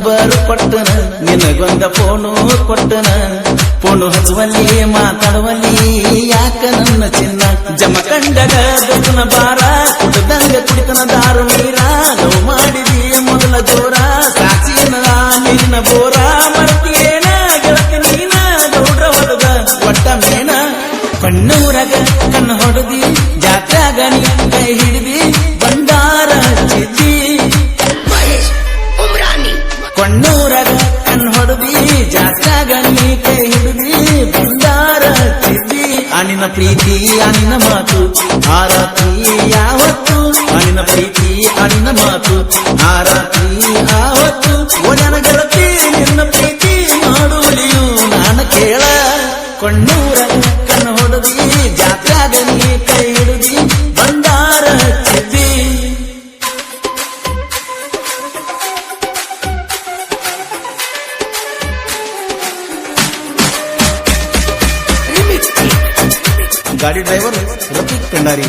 Number ಕೊಟ್ಟನ ನಿನಗೊಂದ phone ಕೊಟ್ಟನ phone ಹಚ್ಚುವಲ್ಲಿ ಮಾತಾಡುವಲ್ಲಿ ಯಾಕ ನನ್ನ ಚಿನ್ನ ಜಮಖಂಡಗ ದೊಡ್ಡನ ಬಾರ ಕುಡ್ದಂಗ ಕುಡಿತನ ದಾರು ನೀರ ಲವ್ ಮಾಡಿದಿ ಮೊದಲ ಜೋರ ಸಾಕ್ಷಿನ ನೀರಿನ ಬೋರ ಮರ್ತಿಯೇನ ಗೆಳತಿ ನೀನ ಗೌಡ್ರ ಹೊರಗ ಒಟ್ಟ ಮೇನ ಕಣ್ಣೂರಗ ಕಣ್ಣು ಹೊಡೆದಿ ಜಾತ್ರಾಗ ನೀ ಕೈ ಹಿಡಿದಿ ಬಂಡಾರ ಹಚ್ಚಿದ್ದಿ ಕಣ್ಣೂರಗ ಕಣ್ಣು ಹೊಡೆದಿ ಜಾತ್ರಾಗ ನೀ ಕೈ ಹಿಡಿದಿ ಬಂಡಾರ ಹಚ್ಚಿದ್ದಿ ಅನಿನ ಪ್ರೀತಿ ಅನಿನ ಮಾತು ಆ ರಾತ್ರಿ ಯಾವತ್ತು ಅನಿನ ಪ್ರೀತಿ ಅನಿನ ಮಾತು ಆ ರಾತ್ರಿ ಆವತ್ತು ಒಡನ ಗೆಳತಿ ನಿನ್ನ ಪ್ರೀತಿ ಮಾಡುವಲಿಯು ನಾನು ಕೇಳ ಕಣ್ಣೂರಗ ಕಣ್ಣು ಹೊಡೆದಿ ಜಾತ್ರಾಗ ನೀ ಕೈ ಹಿಡಿದಿ ಬಂಡಾರ ಹಚ್ಚಿದ್ದಿ ಗಾಡಿ ಡ್ರೈವರ್ ರಫೀಕ್ ಕಂಡಾರಿ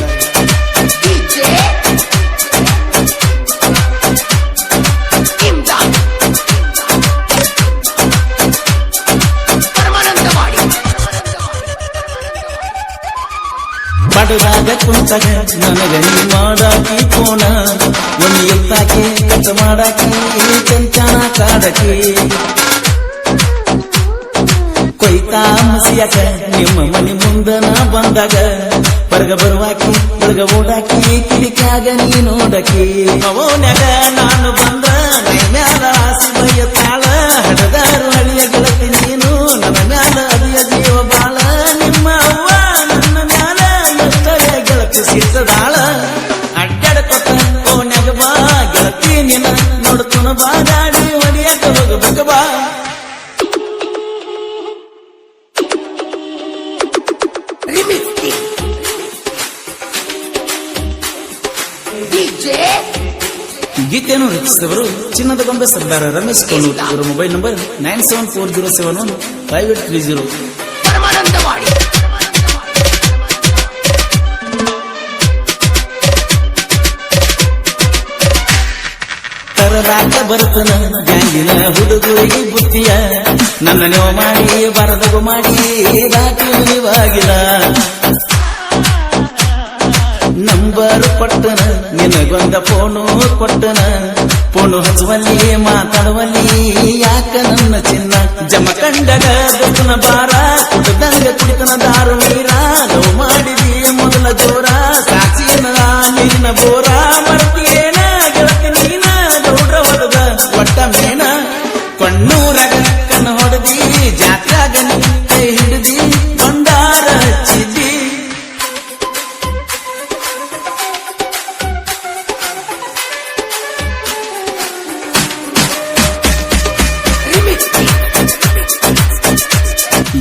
ಪಡದಾಗ ಕುಂತಾಗ ನನಗ ನೀ ಮಾಡಾಕಿ ಫೋನ ಒಂದು ಎತ್ತಾಕಿ ಕಟ್ ಮಾಡಾಕಿ ಚಂಚನ ಕಾಡಕಿ ಕೊಯ್ತಾ ಮಸಿಯಾಕ ನಿಮ್ಮ ಮನೆ ಮುಂದನ ಬಂದಾಗ ಹೊರಗ ಬರುವಾಕಿ ಹೊರಗ ಓಡಾಕಿ ಕಿಡಿಕ್ಯಾಗ ನೀ ನೋಡಕಿ ಅವನ್ಯಾಗ ನಾನು ಬಂದ ಮ್ಯಾಲ ಆಸಿ ಬಯ್ಯ ತಾಳ ಹಡದಾರು ಹಳಿಯ ಗೆಳತಿ ನೀನು ನನ್ನ ಮ್ಯಾಲ ಅದಿಯ ಜೀವ ಬಾಳ ನಿಮ್ಮ ಅವ್ವ ನನ್ನ ಮ್ಯಾಲ ಎಷ್ಟರ ಗೆಳತಿ ಸಿಟ್ಟದಾಳ ಅಡ್ಡಾಡಕೊತ್ತ ಅವನ್ಯಾಗ ಬಾ ಗೆಳತಿ ನಿನ್ನ ನೋಡ್ತುನ ಬಾ ಗಾಡಿ ಹೊಡಿಯಕ ಹೋಗಬೇಕ ಬಾ ಗೀತೆಯನ್ನು ರಚಿಸಿದವರು ಚಿನ್ನದ ಗೊಂಬೆ ಸರ್ದಾರ ರಮೇಶ್ ಕೋಣೂರ್. ಇವರ ಮೊಬೈಲ್ ನಂಬರ್ 9740715830. ತರದಾಟ ಬರ್ತನ ಗ್ಯಾಂಗಿನ ಹುಡುಗರಿಗೆ ಬುತ್ತಿಯ ನನ್ನ ನೀವು ಮಾಡಿ ಬರದಗು ಮಾಡಿ ರಾತ್ರಿ ನೀವಾಗಿಲ್ಲ ನಂಬರ್ ಕೊಟ್ಟನ ನಿನಗೊಂದ ಫೋನು ಕೊಟ್ಟನ ಫೋನು ಹಚ್ಚುವಲ್ಲಿ ಮಾತಾಡುವಲ್ಲಿ ಯಾಕ ನನ್ನ ಚಿನ್ನ ಜಮಖಂಡಗ ದೊಡ್ಡನ ಬಾರ ಕುಡ್ದಂಗ ಕುಡಿತನ ದಾರು ನೀರ ಲವ್ ಮಾಡಿದಿ ಮೊದಲ ಜೋರ ಸಾಕ್ಷಿನ ನೀರಿನ ಬೋರ ಮರ್ತಿಯೇನ ಗೆಳತಿ ನೀನ ಗೌಡ್ರ ಹೊರಗ ಒಟ್ಟ ಮೇನ ಕಣ್ಣೂರಗ ಕಣ್ಣು ಹೊಡೆದಿ ಜಾತ್ರಾಗ ನೀ ಕೈ ಹಿಡಿದಿ ಬಂಡಾರ ಹಚ್ಚಿದ್ದಿ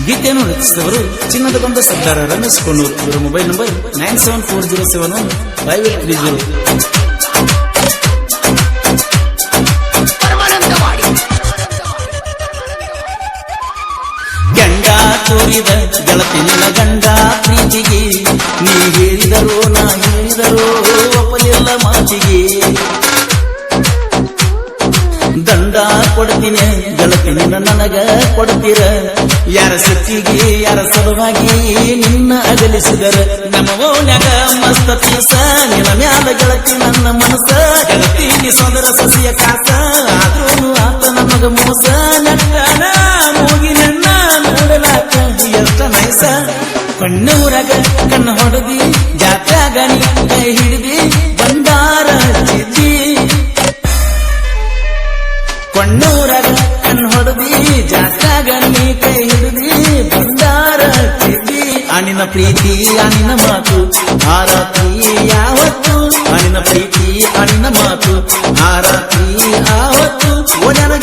ಗೀತೆಯನ್ನು ರಚಿಸಿದವರು ಚಿನ್ನದ ಗೊಂಬೆ ಸರ್ದಾರ ರಮೇಶ್ ಕೋಣೂರ್. ಇವರ ಮೊಬೈಲ್ ನಂಬರ್ 9740715830. ಗಂಡ ತೋರಿದ ಗೆಳತಿ ನಿನ್ನ ಗಂಡ ಪ್ರೀತಿಗೆ ನೀ ಹೇಳಿದರೋ ನಾ ಹೇಳಿದರೋ ಒಪ್ಪಲಿಲ್ಲ ಮಾತಿಗೆ ದಂಡ ಕೊಡ್ತೀನಿ ಗೆಳತಿ ನಿನ್ನ ನನಗ ಕೊಡ್ತೀರ ಯಾರ ಸಚ್ಚಿಗೆ ಯಾರ ಸಲುವಾಗಿ ನಿನ್ನ ಅಗಲಿಸಿದರ ನಮ್ಮ ಓನ್ಯಾಗ ಮಸ್ತ ಪೀಸ ನಿನ್ನ ಮ್ಯಾಲ ಗೆಳತಿ ನನ್ನ ಮನಸ್ಸ ಗೆಳತಿ ನೀ ಸೊಂದರ ಸಸಿಯ ಕಾಸ ಆದ್ರೂ ಆತ ನಮಗ ಮೋಸ ನಟ್ಟನ ಮೂಗಿ ನನ್ನ ನೋಡಲಾಕ ಎಷ್ಟ ನೈಸ ಕಣ್ಣೂರಾಗ ಕಣ್ಣು ಹೊಡೆದಿ ಜಾತ್ರಾಗ ನೀ ಕೈ ಹಿಡಿದಿ ಬಂಡಾರ ಹಚ್ಚಿದ್ದಿ ಕಣ್ಣೂರಾಗ ಕಣ್ಣು ಹೊಡೆದಿ ಜಾತ್ರಾಗ ನೀ ಕೈ ಹಿಡಿದಿ ಬಂಡಾರ ಹಚ್ಚಿದ್ದಿ ಅನಿನ ಪ್ರೀತಿ ಅನಿನ ಮಾತು ಆ ರಾತ್ರಿ ಯಾವತ್ತು ಅನಿನ ಪ್ರೀತಿ ಅನಿನ ಮಾತು ಆ ರಾತ್ರಿ ಆವತ್ತು ಒಡನ